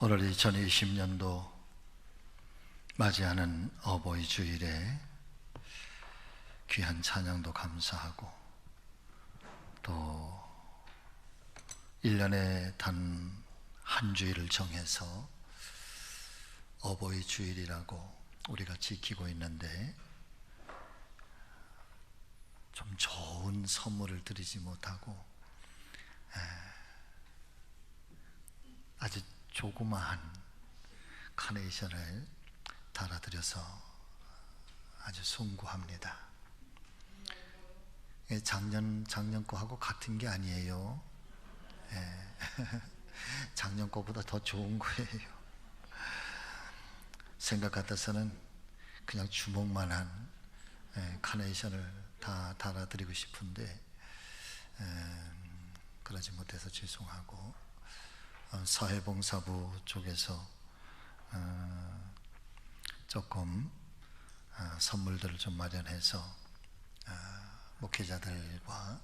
오늘 2020년도 맞이하는 어버이 주일에 귀한 찬양도 감사하고 또 1년에 단 한 주일을 정해서 어버이 주일이라고 우리가 지키고 있는데 좀 좋은 선물을 드리지 못하고 아주 조그마한 카네이션을 달아드려서 아주 숭고합니다. 작년 거하고 같은 게 아니에요. 작년 거보다 더 좋은 거예요. 생각 같아서는 그냥 주먹만한 카네이션을 다 달아드리고 싶은데 그러지 못해서 죄송하고, 사회봉사부 쪽에서 조금 선물들을 좀 마련해서 목회자들과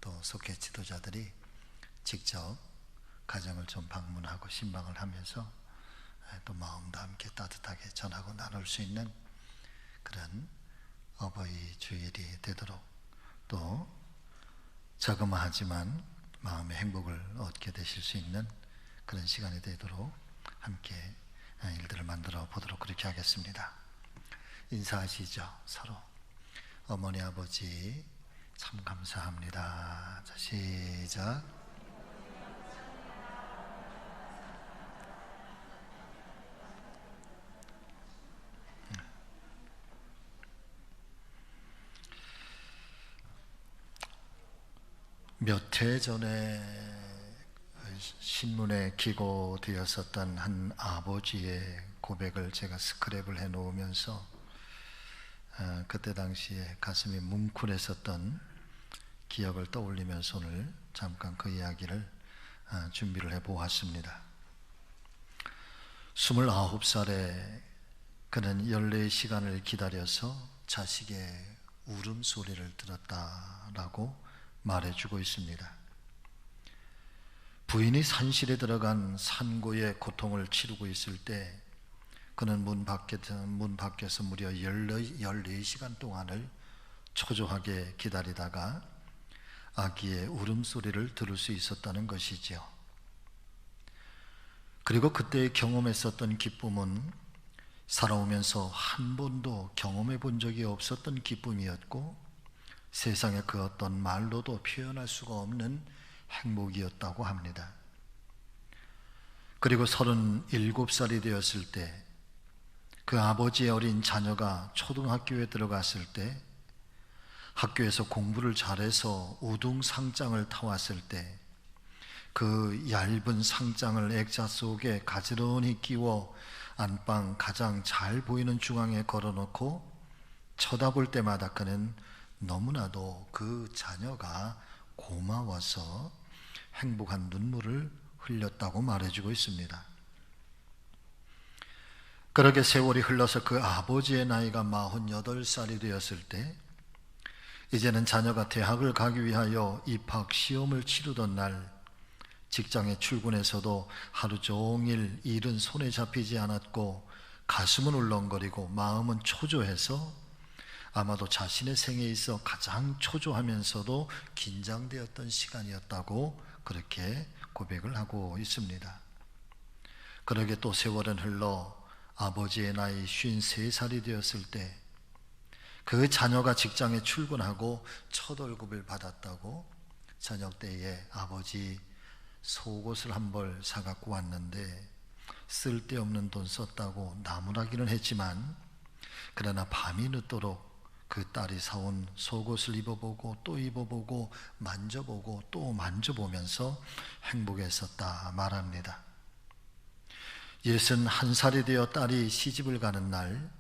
또 속회 지도자들이 직접 가정을 좀 방문하고 신방을 하면서 또 마음도 함께 따뜻하게 전하고 나눌 수 있는 그런 어버이 주일이 되도록, 또 자그마하지만 마음의 행복을 얻게 되실 수 있는 그런 시간이 되도록 함께 일들을 만들어 보도록 그렇게 하겠습니다. 인사하시죠, 서로. 어머니 아버지 참 감사합니다. 자, 시작. 몇 해 전에 신문에 기고되었었던 한 아버지의 고백을 제가 스크랩을 해 놓으면서 그때 당시에 가슴이 뭉클했었던 기억을 떠올리면서 오늘 잠깐 그 이야기를 준비를 해 보았습니다. 29살에 그는 연례의 시간을 기다려서 자식의 울음소리를 들었다라고 말해주고 있습니다. 부인이 산실에 들어간 산고의 고통을 치르고 있을 때 그는 문 밖에서 무려 14시간 동안을 초조하게 기다리다가 아기의 울음소리를 들을 수 있었다는 것이지요. 그리고 그때 경험했었던 기쁨은 살아오면서 한 번도 경험해 본 적이 없었던 기쁨이었고, 세상의 그 어떤 말로도 표현할 수가 없는 행복이었다고 합니다. 그리고 37살이 되었을 때 그 아버지의 어린 자녀가 초등학교에 들어갔을 때, 학교에서 공부를 잘해서 우등상장을 타왔을 때 그 얇은 상장을 액자 속에 가지런히 끼워 안방 가장 잘 보이는 중앙에 걸어놓고 쳐다볼 때마다 그는 너무나도 그 자녀가 고마워서 행복한 눈물을 흘렸다고 말해주고 있습니다. 그렇게 세월이 흘러서 그 아버지의 나이가 48살이 되었을 때, 이제는 자녀가 대학을 가기 위하여 입학 시험을 치르던 날, 직장에 출근해서도 하루 종일 일은 손에 잡히지 않았고 가슴은 울렁거리고 마음은 초조해서 아마도 자신의 생에 있어 가장 초조하면서도 긴장되었던 시간이었다고 그렇게 고백을 하고 있습니다. 그러게 또 세월은 흘러 아버지의 나이 53살이 되었을 때 그 자녀가 직장에 출근하고 첫 월급을 받았다고 저녁 때에 아버지 속옷을 한 벌 사갖고 왔는데 쓸데없는 돈 썼다고 나무라기는 했지만, 그러나 밤이 늦도록 그 딸이 사온 속옷을 입어보고 또 입어보고 만져보고 또 만져보면서 행복했었다 말합니다. 61살이 되어 딸이 시집을 가는 날,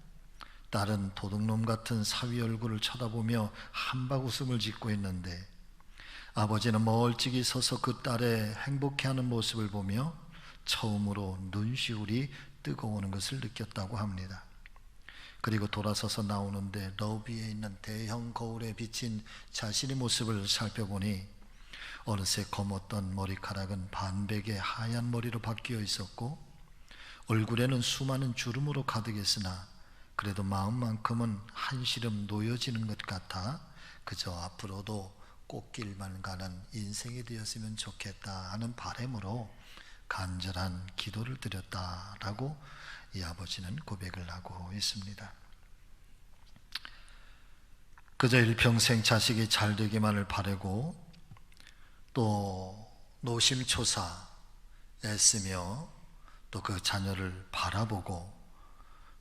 딸은 도둑놈 같은 사위 얼굴을 쳐다보며 한박 웃음을 짓고 있는데, 아버지는 멀찍이 서서 그 딸의 행복해하는 모습을 보며 처음으로 눈시울이 뜨거워오는 것을 느꼈다고 합니다. 그리고 돌아서서 나오는데 러비에 있는 대형 거울에 비친 자신의 모습을 살펴보니 어느새 검었던 머리카락은 반백의 하얀 머리로 바뀌어 있었고, 얼굴에는 수많은 주름으로 가득했으나 그래도 마음만큼은 한시름 놓여지는 것 같아 그저 앞으로도 꽃길만 가는 인생이 되었으면 좋겠다 하는 바람으로 간절한 기도를 드렸다라고 이 아버지는 고백을 하고 있습니다. 그저 일평생 자식이 잘 되기만을 바라고 또 노심초사 애쓰며 또 그 자녀를 바라보고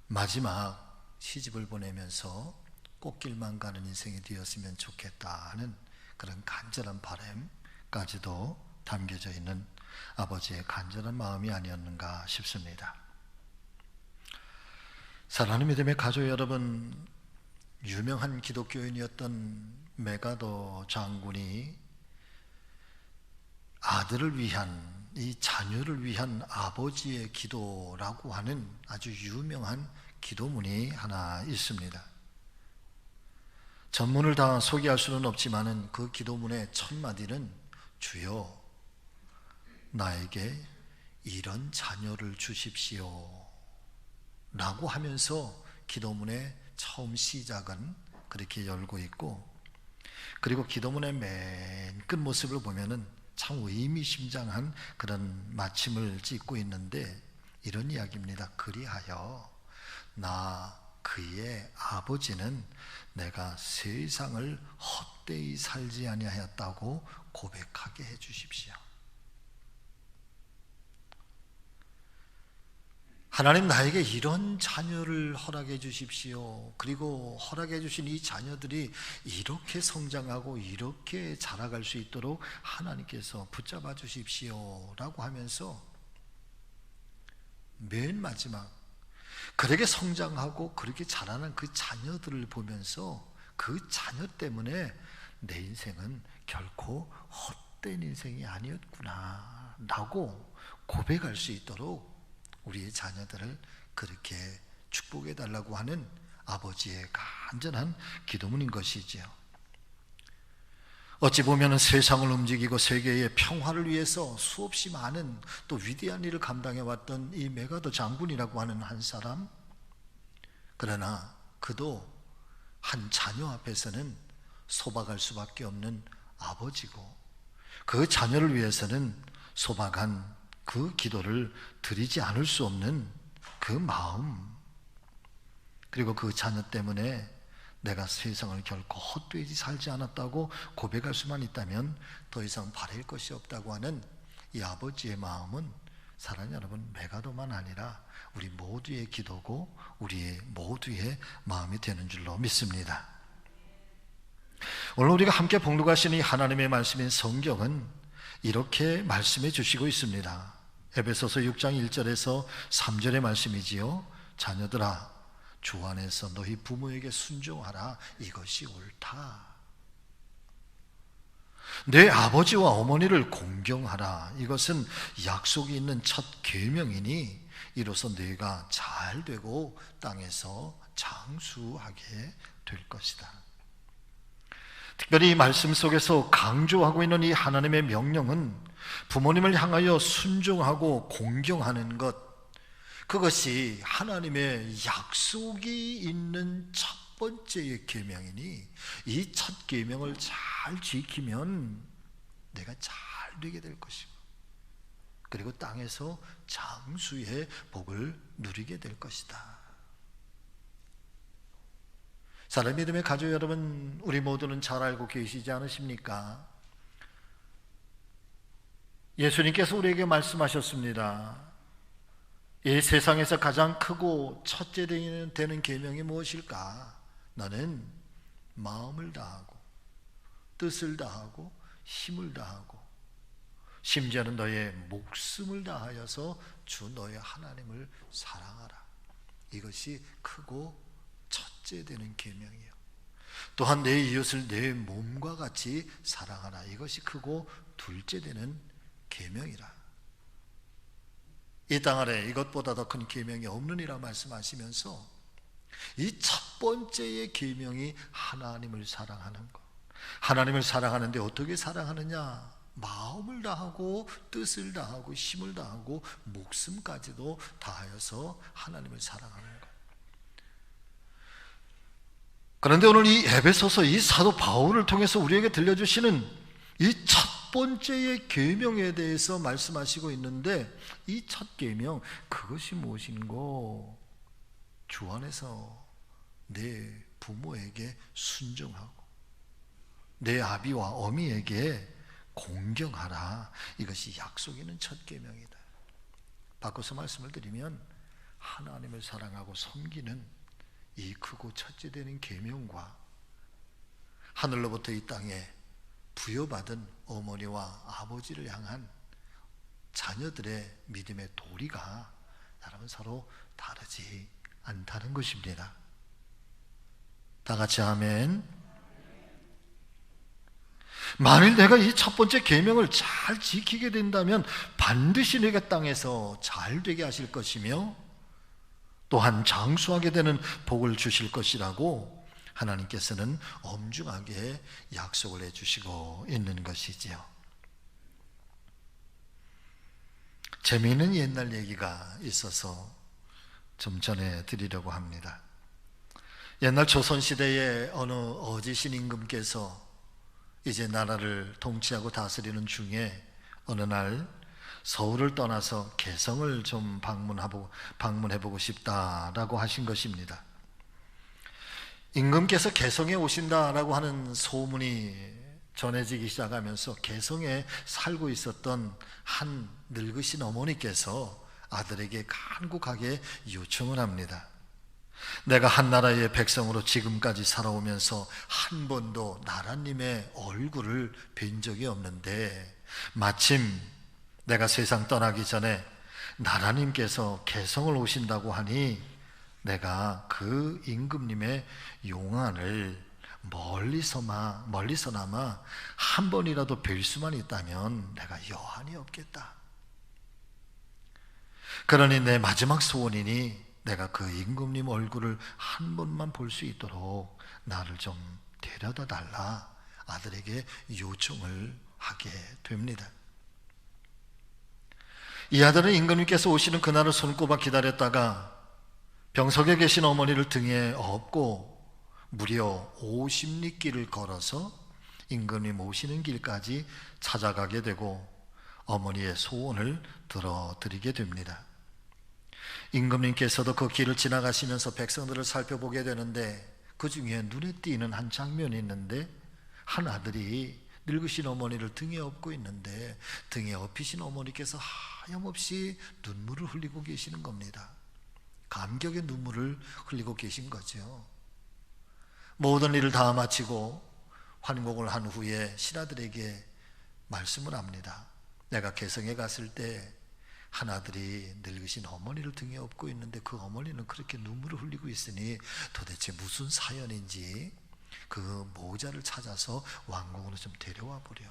마지막 시집을 보내면서 꽃길만 가는 인생이 되었으면 좋겠다 하는 그런 간절한 바람까지도 담겨져 있는 아버지의 간절한 마음이 아니었는가 싶습니다. 사랑하는 믿음의 가족 여러분, 유명한 기독교인이었던 메가더 장군이 아들을 위한, 이 자녀를 위한 아버지의 기도라고 하는 아주 유명한 기도문이 하나 있습니다. 전문을 다 소개할 수는 없지만 그 기도문의 첫 마디는 주여 나에게 이런 자녀를 주십시오 라고 하면서 기도문의 처음 시작은 그렇게 열고 있고, 그리고 기도문의 맨 끝 모습을 보면은 참 의미심장한 그런 마침을 짓고 있는데 이런 이야기입니다. 그리하여 나 그의 아버지는 내가 세상을 헛되이 살지 아니하였다고 고백하게 해 주십시오. 하나님 나에게 이런 자녀를 허락해 주십시오. 그리고 허락해 주신 이 자녀들이 이렇게 성장하고 이렇게 자라갈 수 있도록 하나님께서 붙잡아 주십시오 라고 하면서 맨 마지막 그렇게 성장하고 그렇게 자라는 그 자녀들을 보면서 그 자녀 때문에 내 인생은 결코 헛된 인생이 아니었구나 라고 고백할 수 있도록 우리의 자녀들을 그렇게 축복해 달라고 하는 아버지의 간절한 기도문인 것이지요. 어찌 보면 세상을 움직이고 세계의 평화를 위해서 수없이 많은 또 위대한 일을 감당해 왔던 이 메가더 장군이라고 하는 한 사람, 그러나 그도 한 자녀 앞에서는 소박할 수밖에 없는 아버지고, 그 자녀를 위해서는 소박한 그 기도를 드리지 않을 수 없는 그 마음, 그리고 그 자녀 때문에 내가 세상을 결코 헛되이 살지 않았다고 고백할 수만 있다면 더 이상 바랄 것이 없다고 하는 이 아버지의 마음은 사랑하는 여러분, 메가더만 아니라 우리 모두의 기도고 우리 모두의 마음이 되는 줄로 믿습니다. 오늘 우리가 함께 봉독하신 이 하나님의 말씀인 성경은 이렇게 말씀해 주시고 있습니다. 에베소서 6장 1절에서 3절의 말씀이지요. 자녀들아 주 안에서 너희 부모에게 순종하라. 이것이 옳다. 내 아버지와 어머니를 공경하라. 이것은 약속이 있는 첫 계명이니 이로써 네가 잘 되고 땅에서 장수하게 될 것이다. 특별히 이 말씀 속에서 강조하고 있는 이 하나님의 명령은 부모님을 향하여 순종하고 공경하는 것, 그것이 하나님의 약속이 있는 첫 번째의 계명이니 이 첫 계명을 잘 지키면 내가 잘 되게 될 것이고, 그리고 땅에서 장수의 복을 누리게 될 것이다. 사랑하는 믿음의 가족 여러분, 우리 모두는 잘 알고 계시지 않으십니까? 예수님께서 우리에게 말씀하셨습니다. 이 세상에서 가장 크고 첫째 되는 계명이 무엇일까? 너는 마음을 다하고 뜻을 다하고 힘을 다하고 심지어는 너의 목숨을 다하여서 주 너의 하나님을 사랑하라. 이것이 크고 첫째 되는 계명이요. 또한 내 이웃을 내 몸과 같이 사랑하라. 이것이 크고 둘째 되는 계명이라. 이 땅 아래 이것보다 더 큰 계명이 없느니라 말씀하시면서 이 첫 번째의 계명이 하나님을 사랑하는 것. 하나님을 사랑하는데 어떻게 사랑하느냐? 마음을 다하고 뜻을 다하고 힘을 다하고 목숨까지도 다하여서 하나님을 사랑하는 것. 그런데 오늘 이 에베소서 이 사도 바울을 통해서 우리에게 들려주시는 이 첫 번째의 계명에 대해서 말씀하시고 있는데, 이 첫 계명, 그것이 무엇인고? 주 안에서 내 부모에게 순종하고 내 아비와 어미에게 공경하라. 이것이 약속 있는 첫 계명이다. 바꿔서 말씀을 드리면, 하나님을 사랑하고 섬기는 이 크고 첫째 되는 계명과 하늘로부터 이 땅에 부여받은 어머니와 아버지를 향한 자녀들의 믿음의 도리가 여러분 서로 다르지 않다는 것입니다. 다 같이 아멘. 만일 내가 이 첫 번째 계명을 잘 지키게 된다면 반드시 내가 땅에서 잘 되게 하실 것이며 또한 장수하게 되는 복을 주실 것이라고 하나님께서는 엄중하게 약속을 해주시고 있는 것이지요. 재미있는 옛날 얘기가 있어서 좀 전해드리려고 합니다. 옛날 조선시대에 어느 어지신 임금께서 이제 나라를 통치하고 다스리는 중에 어느 날 서울을 떠나서 개성을 좀 방문해보고 싶다라고 하신 것입니다. 임금께서 개성에 오신다라고 하는 소문이 전해지기 시작하면서 개성에 살고 있었던 한 늙으신 어머니께서 아들에게 간곡하게 요청을 합니다. 내가 한나라의 백성으로 지금까지 살아오면서 한 번도 나라님의 얼굴을 뵌 적이 없는데 마침 내가 세상 떠나기 전에 나라님께서 개성을 오신다고 하니 내가 그 임금님의 용안을 멀리서나마 한 번이라도 뵐 수만 있다면 내가 여한이 없겠다. 그러니 내 마지막 소원이니 내가 그 임금님 얼굴을 한 번만 볼 수 있도록 나를 좀 데려다 달라. 아들에게 요청을 하게 됩니다. 이 아들은 임금님께서 오시는 그날을 손꼽아 기다렸다가 병석에 계신 어머니를 등에 업고 무려 50리 길을 걸어서 임금님 오시는 길까지 찾아가게 되고 어머니의 소원을 들어드리게 됩니다. 임금님께서도 그 길을 지나가시면서 백성들을 살펴보게 되는데 그 중에 눈에 띄는 한 장면이 있는데, 한 아들이 늙으신 어머니를 등에 업고 있는데 등에 업히신 어머니께서 하염없이 눈물을 흘리고 계시는 겁니다. 감격의 눈물을 흘리고 계신 거죠. 모든 일을 다 마치고 환공을 한 후에 신하들에게 말씀을 합니다. 내가 개성에 갔을 때 한 아들이 늙으신 어머니를 등에 업고 있는데 그 어머니는 그렇게 눈물을 흘리고 있으니 도대체 무슨 사연인지 그 모자를 찾아서 왕궁으로 좀 데려와 보려.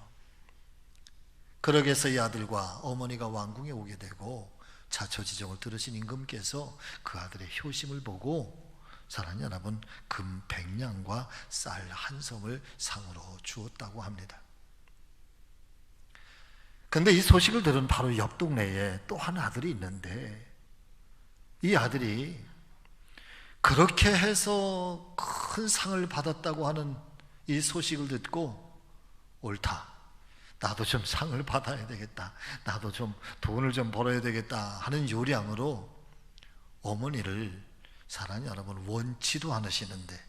그러게 해서 이 아들과 어머니가 왕궁에 오게 되고 자초지종을 들으신 임금께서 그 아들의 효심을 보고 사랑하는 여러분, 금 100냥과 쌀 한 섬을 상으로 주었다고 합니다. 근데 이 소식을 들은 바로 옆 동네에 또 한 아들이 있는데, 이 아들이 그렇게 해서 큰 상을 받았다고 하는 이 소식을 듣고 옳다, 나도 좀 상을 받아야 되겠다, 나도 좀 돈을 좀 벌어야 되겠다 하는 요량으로 어머니를 사랑하는 여러분 원치도 않으시는데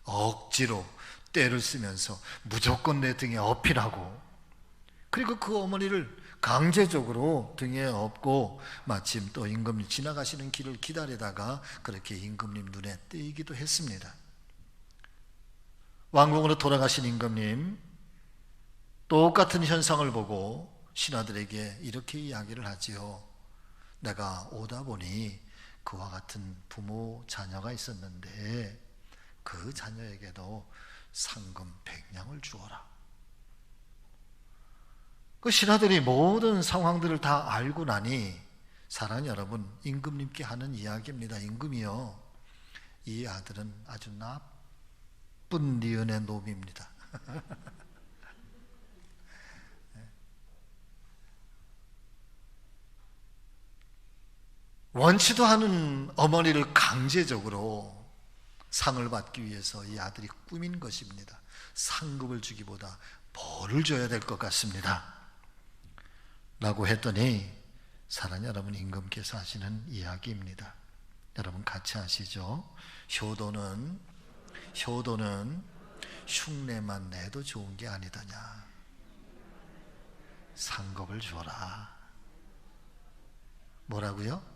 억지로 떼를 쓰면서 무조건 내 등에 업히라고, 그리고 그 어머니를 강제적으로 등에 업고 마침 또 임금님 지나가시는 길을 기다리다가 그렇게 임금님 눈에 띄기도 했습니다. 왕궁으로 돌아가신 임금님 똑같은 현상을 보고 신하들에게 이렇게 이야기를 하지요. 내가 오다 보니 그와 같은 부모 자녀가 있었는데 그 자녀에게도 상금 100냥을 주어라. 그 신하들이 모든 상황들을 다 알고 나니 사랑하는 여러분, 임금님께 하는 이야기입니다. 임금이요, 이 아들은 아주 나쁜 니은의 놈입니다. 원치도 않은 어머니를 강제적으로 상을 받기 위해서 이 아들이 꾸민 것입니다. 상급을 주기보다 벌을 줘야 될 것 같습니다 라고 했더니, 사랑하는 여러분, 임금께서 하시는 이야기입니다. 여러분 같이 하시죠. 효도는 흉내만 내도 좋은 게 아니더냐. 상급을 줘라. 뭐라고요?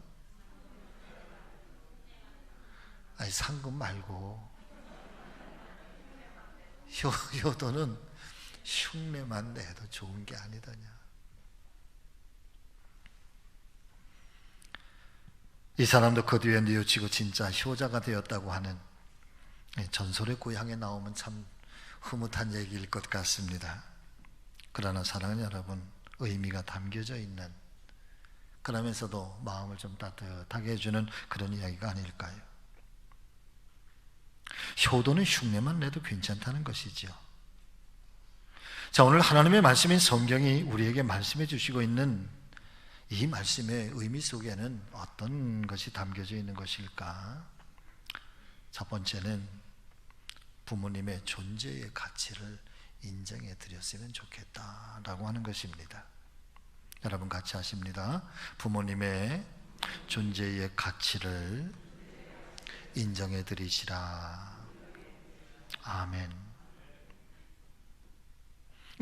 아니, 상급 말고 효도는 흉내만 내도 좋은 게 아니더냐. 이 사람도 그 뒤에 뉘우치고 진짜 효자가 되었다고 하는 전설의 고향에 나오면 참 흐뭇한 얘기일 것 같습니다. 그러나 사랑하는 여러분, 의미가 담겨져 있는, 그러면서도 마음을 좀 따뜻하게 해주는 그런 이야기가 아닐까요? 효도는 흉내만 내도 괜찮다는 것이죠. 자, 오늘 하나님의 말씀인 성경이 우리에게 말씀해 주시고 있는 이 말씀의 의미 속에는 어떤 것이 담겨져 있는 것일까? 첫 번째는 부모님의 존재의 가치를 인정해 드렸으면 좋겠다라고 하는 것입니다. 여러분 같이 하십니다. 부모님의 존재의 가치를 인정해 드리시라. 아멘.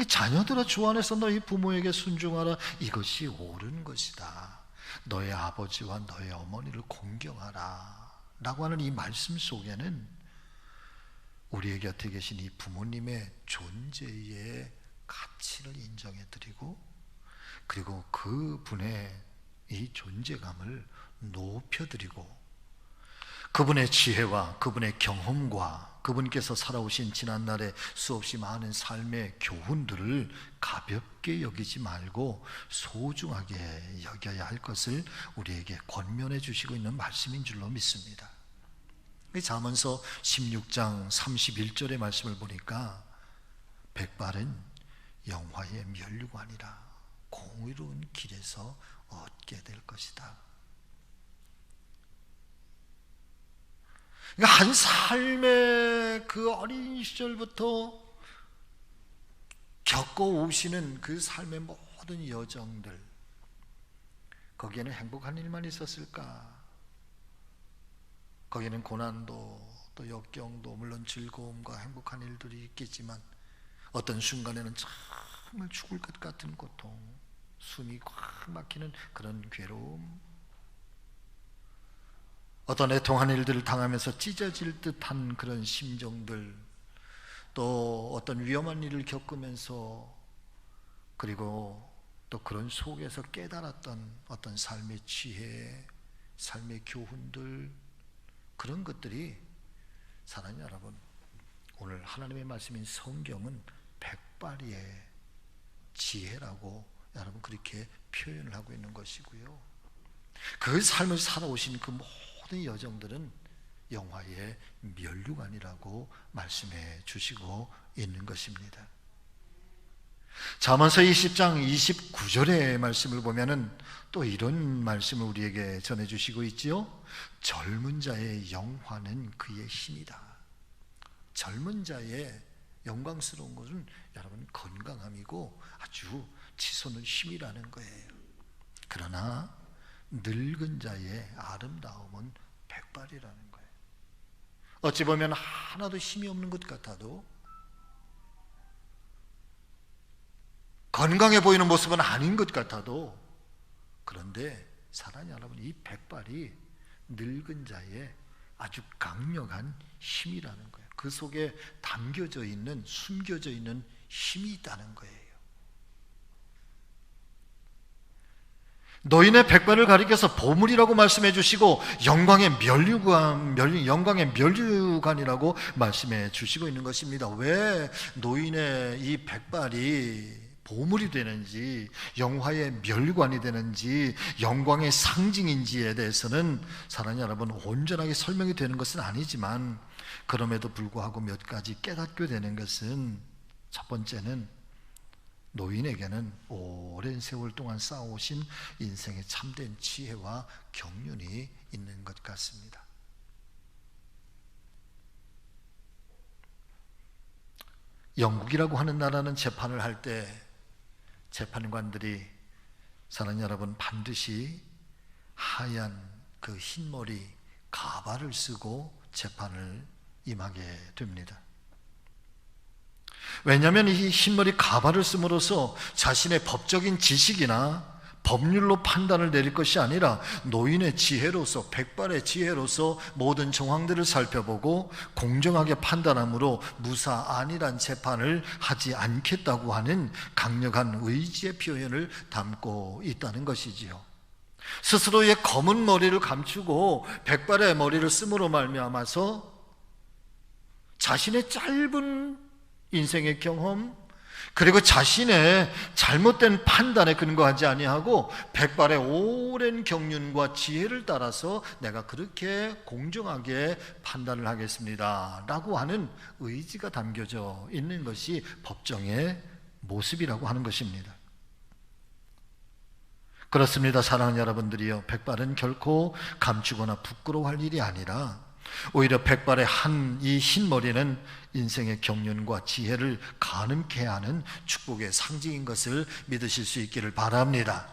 자녀들아, 주 안에서 너희 부모에게 순종하라. 이것이 옳은 것이다. 너의 아버지와 너의 어머니를 공경하라 라고 하는 이 말씀 속에는 우리의 곁에 계신 이 부모님의 존재의 가치를 인정해 드리고, 그리고 그분의 이 존재감을 높여드리고, 그분의 지혜와 그분의 경험과 그분께서 살아오신 지난날의 수없이 많은 삶의 교훈들을 가볍게 여기지 말고 소중하게 여겨야 할 것을 우리에게 권면해 주시고 있는 말씀인 줄로 믿습니다. 잠언서 16장 31절의 말씀을 보니까, 백발은 영화의 면류관이라 공의로운 길에서 얻게 될 것이다. 그러니까 한 삶의 그 어린 시절부터 겪어오시는 그 삶의 모든 여정들, 거기에는 행복한 일만 있었을까? 거기에는 고난도 또 역경도, 물론 즐거움과 행복한 일들이 있겠지만 어떤 순간에는 정말 죽을 것 같은 고통, 숨이 꽉 막히는 그런 괴로움, 어떤 애통한 일들을 당하면서 찢어질 듯한 그런 심정들, 또 어떤 위험한 일을 겪으면서, 그리고 또 그런 속에서 깨달았던 어떤 삶의 지혜, 삶의 교훈들, 그런 것들이, 사랑하는 여러분, 오늘 하나님의 말씀인 성경은 백발의 지혜라고 여러분 그렇게 표현을 하고 있는 것이고요, 그 삶을 살아오신 그 모든 여정들은 영화의 면류관이라고 말씀해 주시고 있는 것입니다. 잠언서 20장 29절의 말씀을 보면은 또 이런 말씀을 우리에게 전해주시고 있지요. 젊은 자의 영화는 그의 힘이다. 젊은 자의 영광스러운 것은 여러분 건강함이고 아주 치솟는 힘이라는 거예요. 그러나 늙은 자의 아름다움은 백발이라는 거예요. 어찌 보면 하나도 힘이 없는 것 같아도, 건강해 보이는 모습은 아닌 것 같아도, 그런데 사랑하는 여러분, 이 백발이 늙은 자의 아주 강력한 힘이라는 거예요. 그 속에 담겨져 있는, 숨겨져 있는 힘이 있다는 거예요. 노인의 백발을 가리켜서 보물이라고 말씀해 주시고, 영광의 면류관이라고 말씀해 주시고 있는 것입니다. 왜 노인의 이 백발이 보물이 되는지, 영화의 면류관이 되는지, 영광의 상징인지에 대해서는 사랑하는 여러분 온전하게 설명이 되는 것은 아니지만, 그럼에도 불구하고 몇 가지 깨닫게 되는 것은, 첫 번째는 노인에게는 오랜 세월 동안 쌓아오신 인생의 참된 지혜와 경륜이 있는 것 같습니다. 영국이라고 하는 나라는 재판을 할 때 재판관들이, 사랑하는 여러분, 반드시 하얀 그 흰머리 가발을 쓰고 재판을 임하게 됩니다. 왜냐하면 이 흰머리 가발을 씀으로써 자신의 법적인 지식이나 법률로 판단을 내릴 것이 아니라 노인의 지혜로서, 백발의 지혜로서 모든 정황들을 살펴보고 공정하게 판단함으로 무사 안일한 재판을 하지 않겠다고 하는 강력한 의지의 표현을 담고 있다는 것이지요. 스스로의 검은 머리를 감추고 백발의 머리를 씀으로 말미암아서 자신의 짧은 인생의 경험, 그리고 자신의 잘못된 판단에 근거하지 아니하고 백발의 오랜 경륜과 지혜를 따라서 내가 그렇게 공정하게 판단을 하겠습니다 라고 하는 의지가 담겨져 있는 것이 법정의 모습이라고 하는 것입니다. 그렇습니다. 사랑하는 여러분들이요, 백발은 결코 감추거나 부끄러워할 일이 아니라 오히려 백발의 이 흰머리는 인생의 경륜과 지혜를 가늠케 하는 축복의 상징인 것을 믿으실 수 있기를 바랍니다.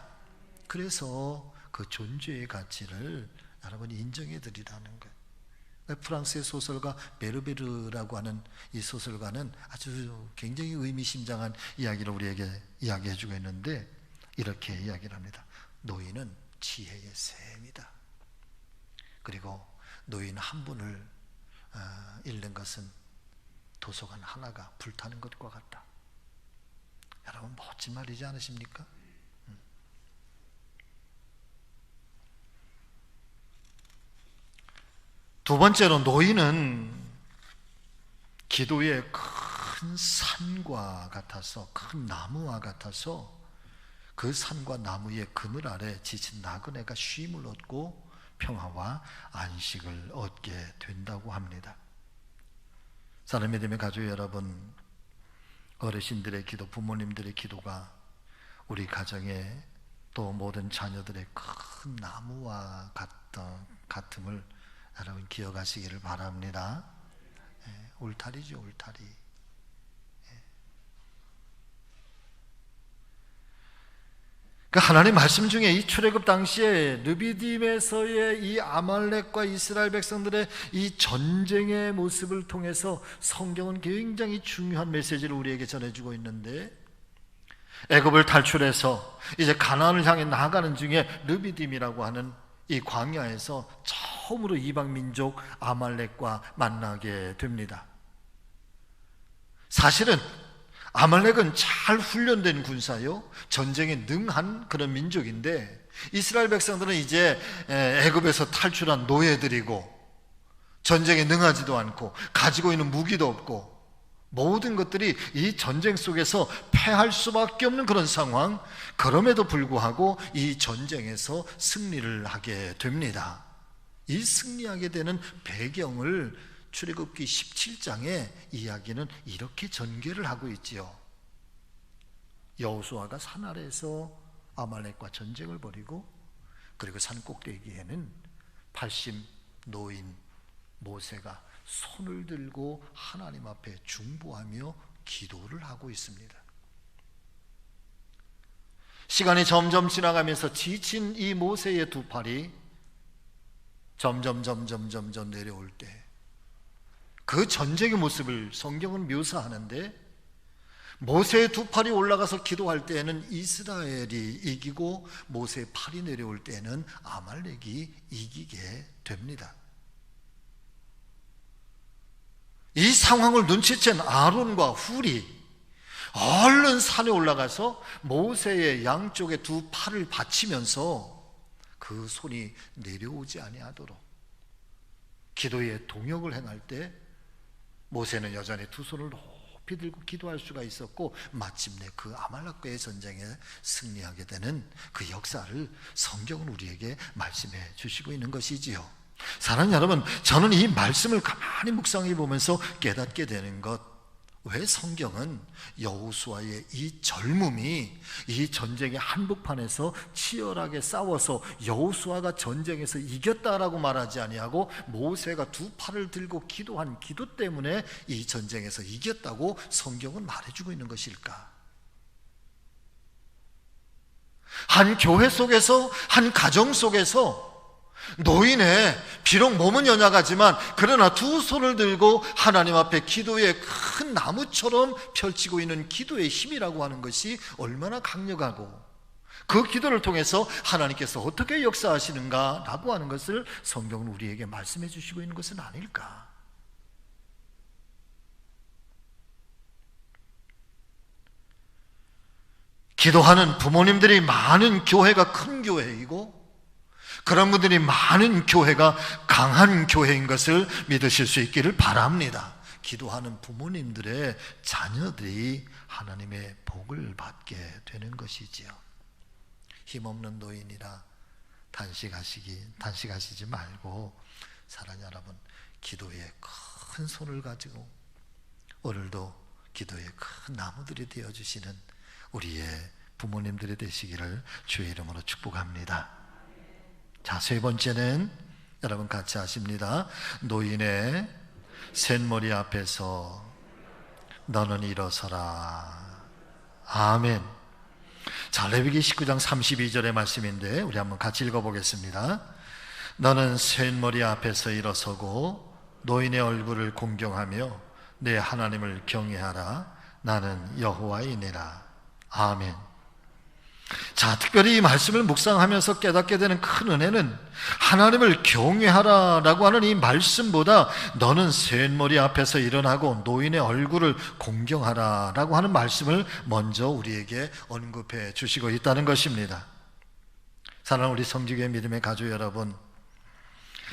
그래서 그 존재의 가치를 여러분이 인정해 드리라는 거예요. 프랑스의 소설가 베르베르라고 하는 이 소설가는 아주 굉장히 의미심장한 이야기를 우리에게 이야기해 주고 있는데 이렇게 이야기를 합니다. 노인은 지혜의 샘이다. 그리고 노인 한 분을 잃는 것은 도서관 하나가 불타는 것과 같다. 여러분, 멋진 말이지 않으십니까? 두 번째로, 노인은 기도의 큰 산과 같아서, 큰 나무와 같아서 그 산과 나무의 그늘 아래 지친 나그네가 쉼을 얻고 평화와 안식을 얻게 된다고 합니다. 사랑하는 믿음의 가족 여러분, 어르신들의 기도, 부모님들의 기도가 우리 가정의 또 모든 자녀들의 큰 나무와 같음을 여러분 기억하시기를 바랍니다. 울타리죠, 울타리. 그 하나님 말씀 중에 이 출애굽 당시에 르비딤에서의 이 아말렉과 이스라엘 백성들의 이 전쟁의 모습을 통해서 성경은 굉장히 중요한 메시지를 우리에게 전해주고 있는데, 애굽을 탈출해서 이제 가나안을 향해 나아가는 중에 르비딤이라고 하는 이 광야에서 처음으로 이방 민족 아말렉과 만나게 됩니다. 사실은 아말렉은 잘 훈련된 군사요, 전쟁에 능한 그런 민족인데, 이스라엘 백성들은 이제 애굽에서 탈출한 노예들이고 전쟁에 능하지도 않고 가지고 있는 무기도 없고 모든 것들이 이 전쟁 속에서 패할 수밖에 없는 그런 상황. 그럼에도 불구하고 이 전쟁에서 승리를 하게 됩니다. 이 승리하게 되는 배경을 출애굽기 17장의 이야기는 이렇게 전개를 하고 있지요. 여호수아가 산 아래에서 아말렉과 전쟁을 벌이고, 그리고 산 꼭대기에는 80 노인 모세가 손을 들고 하나님 앞에 중보하며 기도를 하고 있습니다. 시간이 점점 지나가면서 지친 이 모세의 두 팔이 점점 내려올 때, 그 전쟁의 모습을 성경은 묘사하는데, 모세의 두 팔이 올라가서 기도할 때에는 이스라엘이 이기고 모세의 팔이 내려올 때에는 아말렉이 이기게 됩니다. 이 상황을 눈치챈 아론과 훌이 얼른 산에 올라가서 모세의 양쪽에 두 팔을 받치면서 그 손이 내려오지 아니하도록 기도의 동역을 행할 때 모세는 여전히 두 손을 높이 들고 기도할 수가 있었고, 마침내 그 아말렉과의 전쟁에 승리하게 되는 그 역사를 성경은 우리에게 말씀해 주시고 있는 것이지요. 사랑하는 여러분, 저는 이 말씀을 가만히 묵상해 보면서 깨닫게 되는 것, 왜 성경은 여호수아의 이 젊음이 이 전쟁의 한복판에서 치열하게 싸워서 여호수아가 전쟁에서 이겼다라고 말하지 아니하고 모세가 두 팔을 들고 기도한 기도 때문에 이 전쟁에서 이겼다고 성경은 말해주고 있는 것일까? 한 교회 속에서, 한 가정 속에서 노인의 비록 몸은 연약하지만 그러나 두 손을 들고 하나님 앞에 기도의 큰 나무처럼 펼치고 있는 기도의 힘이라고 하는 것이 얼마나 강력하고 그 기도를 통해서 하나님께서 어떻게 역사하시는가 라고 하는 것을 성경은 우리에게 말씀해 주시고 있는 것은 아닐까? 기도하는 부모님들이 많은 교회가 큰 교회이고 그런 분들이 많은 교회가 강한 교회인 것을 믿으실 수 있기를 바랍니다. 기도하는 부모님들의 자녀들이 하나님의 복을 받게 되는 것이지요. 힘없는 노인이라 단식하시지 말고 사랑하는 여러분, 기도에 큰 손을 가지고 오늘도 기도에 큰 나무들이 되어주시는 우리의 부모님들이 되시기를 주의 이름으로 축복합니다. 자, 세 번째는 여러분 같이 하십니다. 노인의 셋머리 앞에서 너는 일어서라. 아멘. 자, 레위기 19장 32절의 말씀인데 우리 한번 같이 읽어보겠습니다. 너는 셋머리 앞에서 일어서고 노인의 얼굴을 공경하며 내 하나님을 경외하라. 나는 여호와이니라. 아멘. 자, 특별히 이 말씀을 묵상하면서 깨닫게 되는 큰 은혜는 하나님을 경외하라라고 하는 이 말씀보다 너는 셋머리 앞에서 일어나고 노인의 얼굴을 공경하라라고 하는 말씀을 먼저 우리에게 언급해 주시고 있다는 것입니다. 사랑하는 우리 성지교회 믿음의 가족 여러분,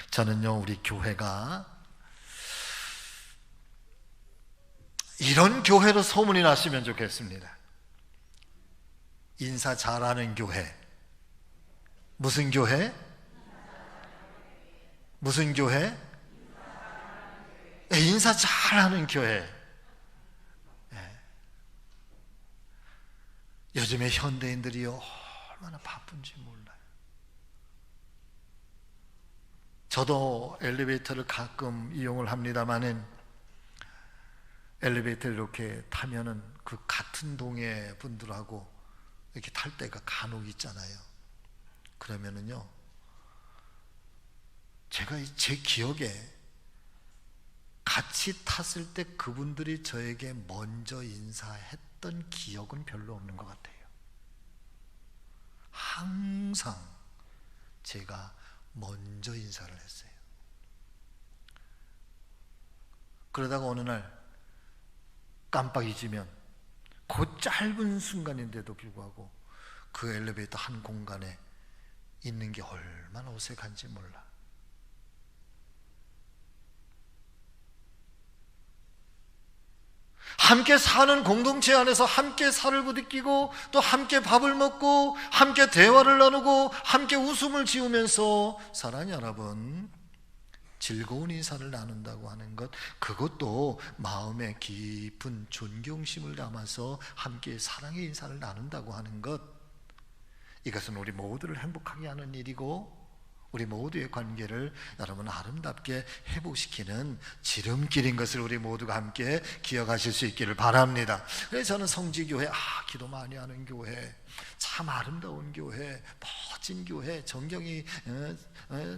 저는요 우리 교회가 이런 교회로 소문이 났으면 좋겠습니다. 인사 잘하는 교회. 무슨 교회? 무슨 교회? 인사 잘하는 교회. 요즘에 현대인들이 얼마나 바쁜지 몰라요. 저도 엘리베이터를 가끔 이용을 합니다마는 엘리베이터를 이렇게 타면은 그 같은 동의 분들하고 이렇게 탈 때가 간혹 있잖아요. 그러면은요, 제가 제 기억에 같이 탔을 때 그분들이 저에게 먼저 인사했던 기억은 별로 없는 것 같아요. 항상 제가 먼저 인사를 했어요. 그러다가 어느 날 깜빡 잊으면 그 짧은 순간인데도 불구하고 그 엘리베이터 한 공간에 있는 게 얼마나 어색한지 몰라. 함께 사는 공동체 안에서 함께 살을 부딪히고 또 함께 밥을 먹고 함께 대화를 나누고 함께 웃음을 지으면서 사랑하는 여러분, 즐거운 인사를 나눈다고 하는 것, 그것도 마음에 깊은 존경심을 담아서 함께 사랑의 인사를 나눈다고 하는 것, 이것은 우리 모두를 행복하게 하는 일이고 우리 모두의 관계를 여러분 아름답게 회복시키는 지름길인 것을 우리 모두가 함께 기억하실 수 있기를 바랍니다. 그래서 저는 성지교회, 기도 많이 하는 교회, 참 아름다운 교회, 멋진 교회, 정경이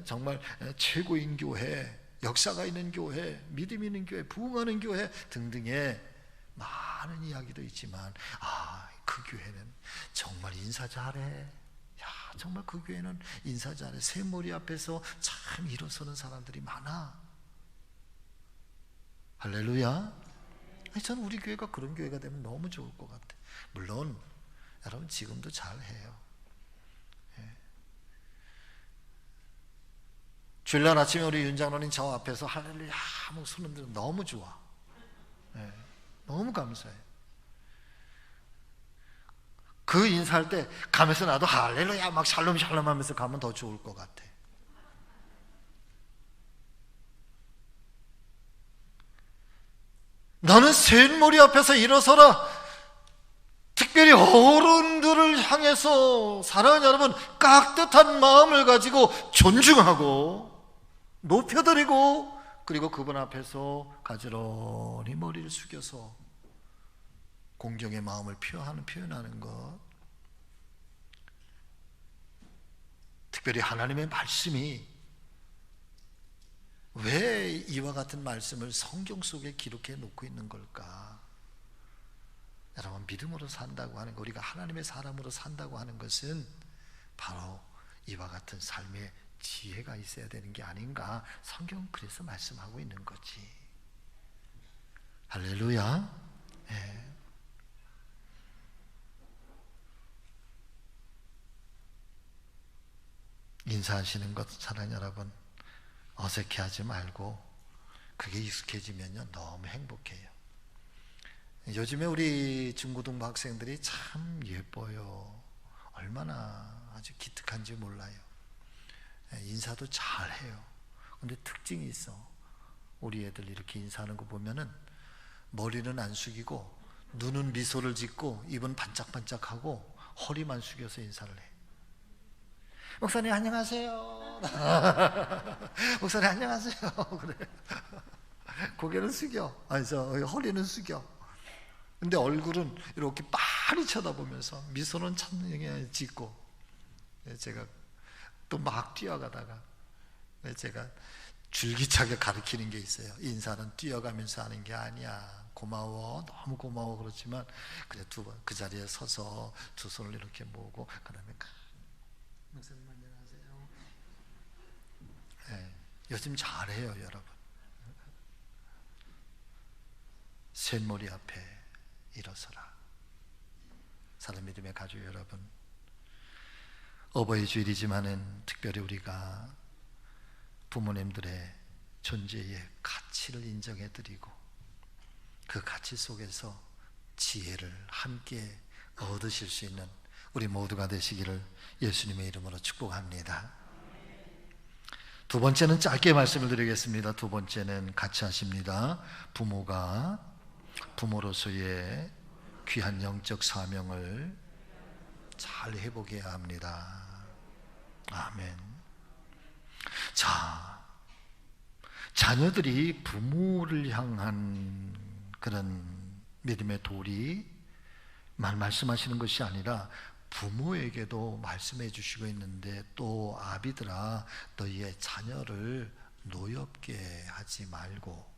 정말 최고인 교회, 역사가 있는 교회, 믿음 있는 교회, 부흥하는 교회 등등의 많은 이야기도 있지만 그 교회는 정말 인사 잘해. 정말 그 교회는 인사 잘해. 셋머리 앞에서 참 일어서는 사람들이 많아. 할렐루야. 저는 우리 교회가 그런 교회가 되면 너무 좋을 것 같아. 물론 여러분 지금도 잘해요. 주일날 아침에 우리 윤 장로님 저 앞에서 할렐루야 하고 손을 들으면 너무 좋아. 너무 감사해. 그 인사할 때 가면서 나도 할렐루야 막 샬롬 샬롬 하면서 가면 더 좋을 것 같아. 너는 셋머리 앞에서 일어서라. 특별히 어른들을 향해서 사랑하는 여러분, 깍듯한 마음을 가지고 존중하고 높여드리고, 그리고 그분 앞에서 가지런히 머리를 숙여서 공경의 마음을 표현하는 것. 특별히 하나님의 말씀이 왜 이와 같은 말씀을 성경 속에 기록해 놓고 있는 걸까? 여러분, 믿음으로 산다고 하는 것, 우리가 하나님의 사람으로 산다고 하는 것은 바로 이와 같은 삶의 지혜가 있어야 되는 게 아닌가. 성경은 그래서 말씀하고 있는 거지. 할렐루야. 네. 인사하시는 것, 사랑하는 여러분, 어색해하지 말고 그게 익숙해지면요 너무 행복해요. 요즘에 우리 중고등부 학생들이 참 예뻐요. 얼마나 아주 기특한지 몰라요. 인사도 잘해요. 근데 특징이 있어. 우리 애들 이렇게 인사하는 거 보면은 머리는 안 숙이고 눈은 미소를 짓고 입은 반짝반짝하고 허리만 숙여서 인사를 해. 목사님 안녕하세요. 목사님 안녕하세요. 그래. 고개는 숙여. 아니 허리는 숙여. 근데 얼굴은 이렇게 빤히 쳐다보면서 미소는 찬양에 짓고. 제가 또 막 뛰어가다가 제가 줄기차게 가르치는 게 있어요. 인사는 뛰어가면서 하는 게 아니야. 고마워, 너무 고마워. 그렇지만 그래 그 자리에 서서 두 손을 이렇게 모으고 그다음에 목사님 안녕하세요. 네, 요즘 잘해요, 여러분. 셋머리 앞에 일어서라. 사랑 믿음의 가족 여러분, 어버이 주일이지만은 특별히 우리가 부모님들의 존재의 가치를 인정해드리고 그 가치 속에서 지혜를 함께 얻으실 수 있는 우리 모두가 되시기를 예수님의 이름으로 축복합니다. 두 번째는 짧게 말씀을 드리겠습니다. 두 번째는 같이 하십니다. 부모가 부모로서의 귀한 영적 사명을 잘 해보게 해야 합니다. 아멘. 자, 자녀들이 부모를 향한 그런 믿음의 도리만 말씀하시는 것이 아니라 부모에게도 말씀해 주시고 있는데, 또 아비들아 너희의 자녀를 노엽게 하지 말고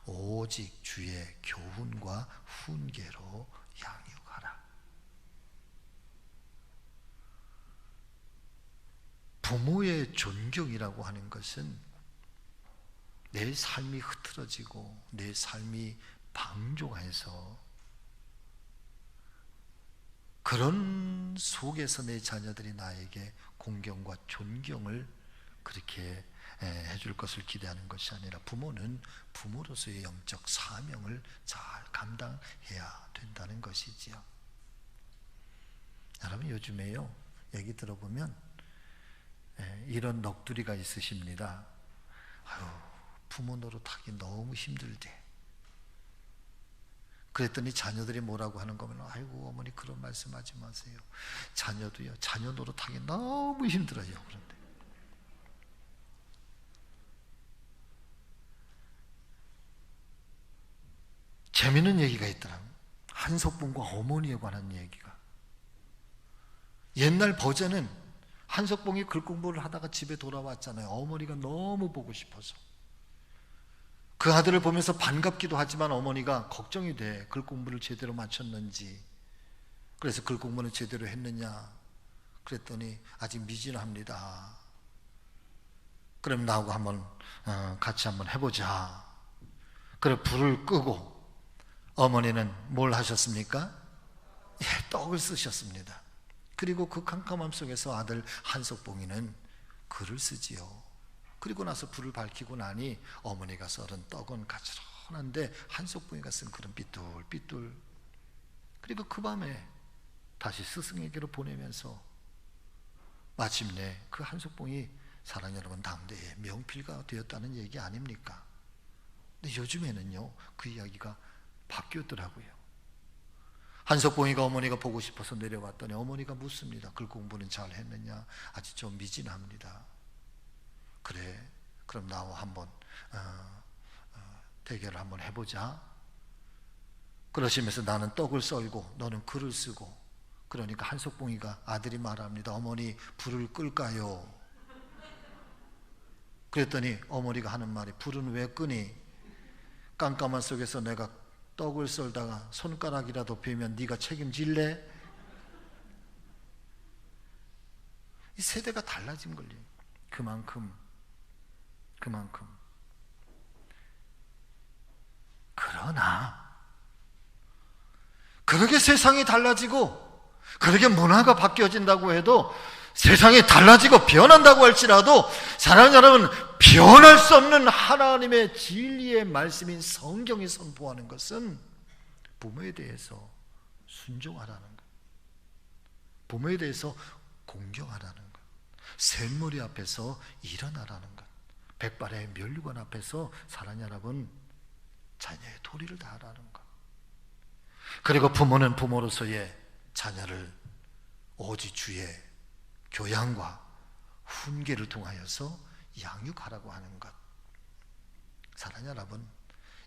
오직 주의 교훈과 훈계로 양육하라. 부모의 존경이라고 하는 것은 내 삶이 흐트러지고 내 삶이 방종해서 그런 속에서 내 자녀들이 나에게 공경과 존경을 그렇게 해줄 것을 기대하는 것이 아니라, 부모는 부모로서의 영적 사명을 잘 감당해야 된다는 것이지요. 여러분, 요즘에요 얘기 들어보면 이런 넋두리가 있으십니다. 아유, 부모 노릇하기 너무 힘들대. 그랬더니 자녀들이 뭐라고 하는 거면, 아이고 어머니 그런 말씀하지 마세요. 자녀도요, 자녀 노릇하기 너무 힘들어요. 그런데 재미있는 얘기가 있더라고요. 한석봉과 어머니에 관한 얘기가. 옛날 버전은 한석봉이 글 공부를 하다가 집에 돌아왔잖아요. 어머니가 너무 보고 싶어서. 그 아들을 보면서 반갑기도 하지만 어머니가 걱정이 돼. 글 공부를 제대로 마쳤는지. 그래서 글 공부는 제대로 했느냐 그랬더니 아직 미진합니다. 그럼 나하고 한번 같이 한번 해보자. 그래 불을 끄고 어머니는 뭘 하셨습니까? 예, 떡을 쓰셨습니다. 그리고 그 캄캄함 속에서 아들 한석봉이는 글을 쓰지요. 그리고 나서 불을 밝히고 나니 어머니가 썰은 떡은 가지런한데 한석봉이가 쓴 글은 삐뚤삐뚤. 그리고 그 밤에 다시 스승에게로 보내면서 마침내 그 한석봉이 사랑 여러분 당대의 명필가 되었다는 얘기 아닙니까? 근데 요즘에는요 그 이야기가 바뀌었더라고요. 한석봉이가 어머니가 보고 싶어서 내려왔더니 어머니가 묻습니다. 글 공부는 잘 했느냐? 아직 좀 미진합니다. 그래, 그럼 나와 한번 대결을 한번 해보자. 그러시면서 나는 떡을 썰고 너는 글을 쓰고. 그러니까 한석봉이가 아들이 말합니다. 어머니, 불을 끌까요? 그랬더니 어머니가 하는 말이, 불은 왜 끄니? 깜깜한 속에서 내가 떡을 썰다가 손가락이라도 베면 네가 책임질래? 이 세대가 달라진 걸요. 그만큼 그러나 그렇게 세상이 달라지고 그렇게 문화가 바뀌어진다고 해도, 세상이 달라지고 변한다고 할지라도, 사랑하는 여러분, 변할 수 없는 하나님의 진리의 말씀인 성경이 선포하는 것은 부모에 대해서 순종하라는 것, 부모에 대해서 공경하라는 것, 샘머리 앞에서 일어나라는 것, 백발의 면류관 앞에서 사랑하는 여러분, 자녀의 도리를 다하라는 것. 그리고 부모는 부모로서의 자녀를 오직 주의 교양과 훈계를 통하여서 양육하라고 하는 것. 사랑하는 여러분,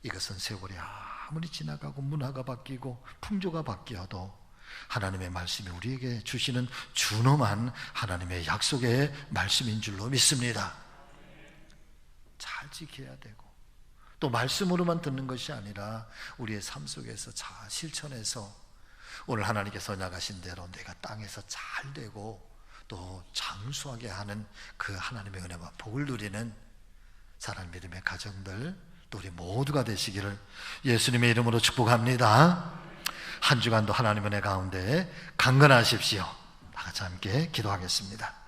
이것은 세월이 아무리 지나가고 문화가 바뀌고 풍조가 바뀌어도 하나님의 말씀이 우리에게 주시는 준엄한 하나님의 약속의 말씀인 줄로 믿습니다. 잘 지켜야 되고, 또 말씀으로만 듣는 것이 아니라 우리의 삶 속에서 잘 실천해서 오늘 하나님께서 나가신 대로 내가 땅에서 잘 되고 또 장수하게 하는 그 하나님의 은혜와 복을 누리는 사랑 믿음의 가정들, 또 우리 모두가 되시기를 예수님의 이름으로 축복합니다. 한 주간도 하나님의 은혜 가운데 강건하십시오. 다 같이 함께 기도하겠습니다.